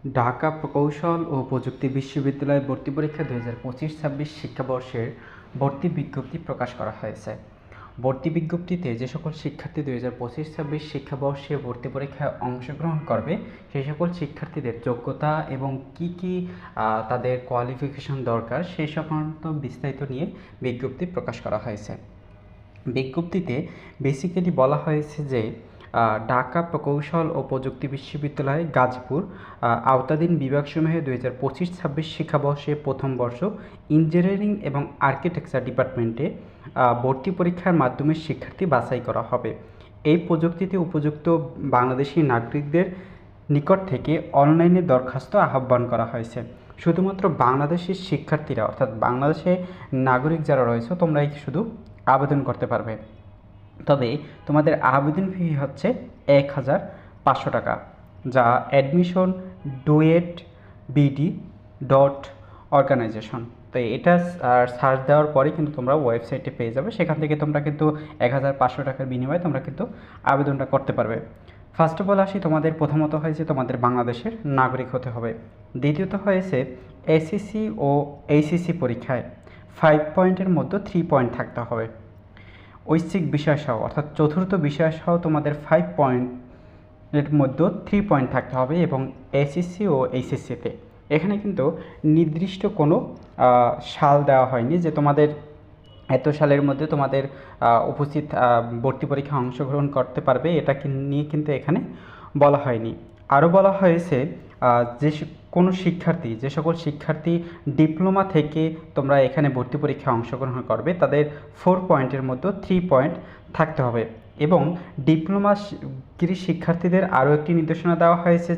ঢাকা প্রকৌশল ও প্রযুক্তি বিশ্ববিদ্যালয় ভর্তি পরীক্ষা 2025-26 শিক্ষাবর্ষের ভর্তি বিজ্ঞপ্তি প্রকাশ করা হয়েছে। ভর্তি বিজ্ঞপ্তিতে যে সকল শিক্ষার্থী 2025-26 শিক্ষাবর্ষে ভর্তি পরীক্ষায় অংশগ্রহণ করবে সেই সকল শিক্ষার্থীদের যোগ্যতা এবং কি তাদের কোয়ালিফিকেশন দরকার সেই সংক্রান্ত বিস্তারিত নিয়ে বিজ্ঞপ্তি প্রকাশ করা হয়েছে। বিজ্ঞপ্তিতে বেসিক্যালি বলা হয়েছে যে ঢাকা প্রকৌশল ও প্রযুক্তি বিশ্ববিদ্যালয় গাজীপুর আওতাধীন বিভাগসমূহে 2025-26 শিক্ষাবর্ষে প্রথম বর্ষ ইঞ্জিনিয়ারিং এবং আর্কিটেকচার ডিপার্টমেন্টে ভর্তি পরীক্ষার মাধ্যমে শিক্ষার্থী বাছাই করা হবে। এই প্রযুক্তিতে উপযুক্ত বাংলাদেশি নাগরিকদের নিকট থেকে অনলাইনে দরখাস্ত আহ্বান করা হয়েছে। শুধুমাত্র বাংলাদেশের শিক্ষার্থীরা অর্থাৎ বাংলাদেশে নাগরিক যারা রয়েছে তোমরাই শুধু আবেদন করতে পারবে। তবে তোমাদের আবেদন ফি হচ্ছে 1500 টাকা, যা admission DUET BD dot organization. তো এটা সার্চ দেওয়ার পরে কিন্তু তোমরা ওয়েবসাইটে পেয়ে যাবে, সেখান থেকে তোমরা কিন্তু 1500 টাকার বিনিময়ে তোমরা কিন্তু আবেদনটা করতে পারবে। ফার্স্ট অফ অল আসি, তোমাদের প্রথমত হয়েছে তোমাদের বাংলাদেশের নাগরিক হতে হবে। দ্বিতীয়ত হয়েছে এসএসসি ও এইচএসসি পরীক্ষায় 5 পয়েন্টের মধ্যে 3 পয়েন্ট থাকতে হবে। ঐচ্ছিক বিষয়সহ অর্থাৎ চতুর্থ বিষয়সহ তোমাদের 5 পয়েন্টের মধ্যে 3 পয়েন্ট থাকতে হবে এবং এসএসসি ও এইচএসসিতে এখানে কিন্তু নির্দিষ্ট কোনো সাল দেওয়া হয়নি যে তোমাদের এত সালের মধ্যে তোমাদের উপস্থিত ভর্তি পরীক্ষায় অংশগ্রহণ করতে পারবে, এটা নিয়ে কিন্তু এখানে বলা হয়নি। আরও বলা হয়েছে যে সকল শিক্ষার্থী ডিপ্লোমা থেকে তোমরা এখানে ভর্তি পরীক্ষায় অংশগ্রহণ করবে তাদের 4 পয়েন্টের মধ্যে 3 পয়েন্ট থাকতে হবে। এবং ডিপ্লোমাগিরি শিক্ষার্থীদের আরও একটি নির্দেশনা দেওয়া হয়েছে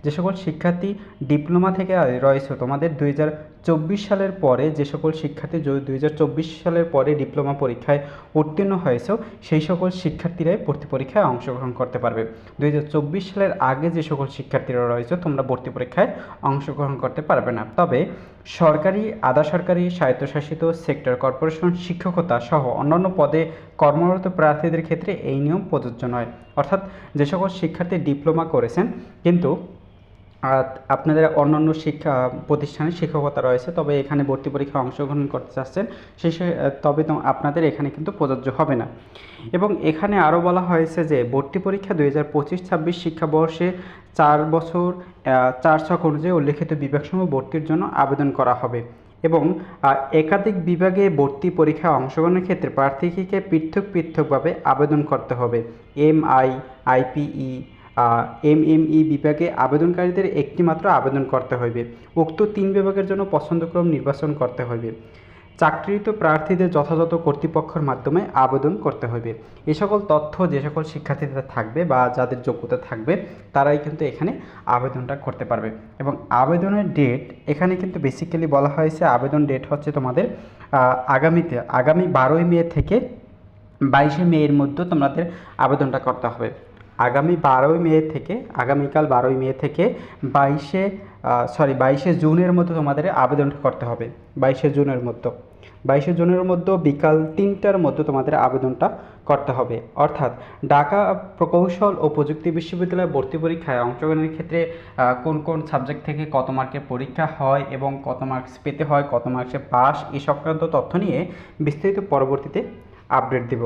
যে সকল শিক্ষার্থী ডিপ্লোমা থেকে রয়েছে তোমাদের 2024 সালের পরে যে সকল শিক্ষার্থী 2024 সালের পরে ডিপ্লোমা পরীক্ষায় উত্তীর্ণ হয়েছে সেই সকল শিক্ষার্থীরাই ভর্তি পরীক্ষায় অংশগ্রহণ করতে পারবে। 2024 সালের আগে যে সকল শিক্ষার্থীরা রয়েছে তোমরা ভর্তি পরীক্ষায় অংশগ্রহণ করতে পারবে না। তবে সরকারি, আধা সরকারি, স্বায়ত্তশাসিত সেক্টর কর্পোরেশন, শিক্ষকতা সহ অন্যান্য পদে কর্মরত প্রার্থীদের ক্ষেত্রে এই নিয়ম প্রযোজ্য নয়। অর্থাৎ যে সকল শিক্ষার্থী ডিপ্লোমা করেছেন কিন্তু আপনাদের অন্যান্য শিক্ষা প্রতিষ্ঠানে শিক্ষকতা রয়েছে তবে এখানে ভর্তি পরীক্ষায় অংশগ্রহণ করতে চাচ্ছেন তবে আপনাদের এখানে কিন্তু প্রযোজ্য হবে না। এবং এখানে আরও বলা হয়েছে যে ভর্তি পরীক্ষা 2025-26 শিক্ষাবর্ষে 4 বছর 4 ছক অনুযায়ী উল্লেখিত বিভাগসমূহ ভর্তির জন্য আবেদন করা হবে এবং একাধিক বিভাগে ভর্তি পরীক্ষায় অংশগ্রহণের ক্ষেত্রে প্রার্থীকে পৃথকভাবে আবেদন করতে হবে। এমআই, আইপিই, এমএমই বিভাগে আবেদনকারীদের একটি মাত্র আবেদন করতে হবে। উক্ত 3 বিভাগের জন্য পছন্দক্রম নির্বাচন করতে হবে। চাকরিরত প্রার্থীদের যথাযথ কর্তৃপক্ষের মাধ্যমে আবেদন করতে হবে। এই সকল তথ্য যে সকল শিক্ষার্থীদের থাকবে বা যাদের যোগ্যতা থাকবে তারাই কিন্তু এখানে আবেদনটা করতে পারবে। এবং আবেদনের ডেট এখানে কিন্তু বেসিক্যালি বলা হয়েছে আবেদন ডেট হচ্ছে তোমাদের আগামী 12 মে থেকে 22 মে এর মধ্যে তোমাদের আবেদনটা করতে হবে। আগামীকাল 12 মে থেকে 22 জুনের মধ্যে তোমাদের আবেদনটা করতে হবে। 22 জুনের মধ্যে বিকাল 3টার মধ্যে তোমাদের আবেদনটা করতে হবে। অর্থাৎ ঢাকা প্রকৌশল ও প্রযুক্তি বিশ্ববিদ্যালয়ে ভর্তি পরীক্ষায় অংশগ্রহণের ক্ষেত্রে কোন কোন সাবজেক্ট থেকে কত মার্কের পরীক্ষা হয় এবং কত মার্কস পেতে হয়, কত মার্কসে পাস, এই সংক্রান্ত তথ্য নিয়ে বিস্তারিত পরবর্তীতে আপডেট দেব।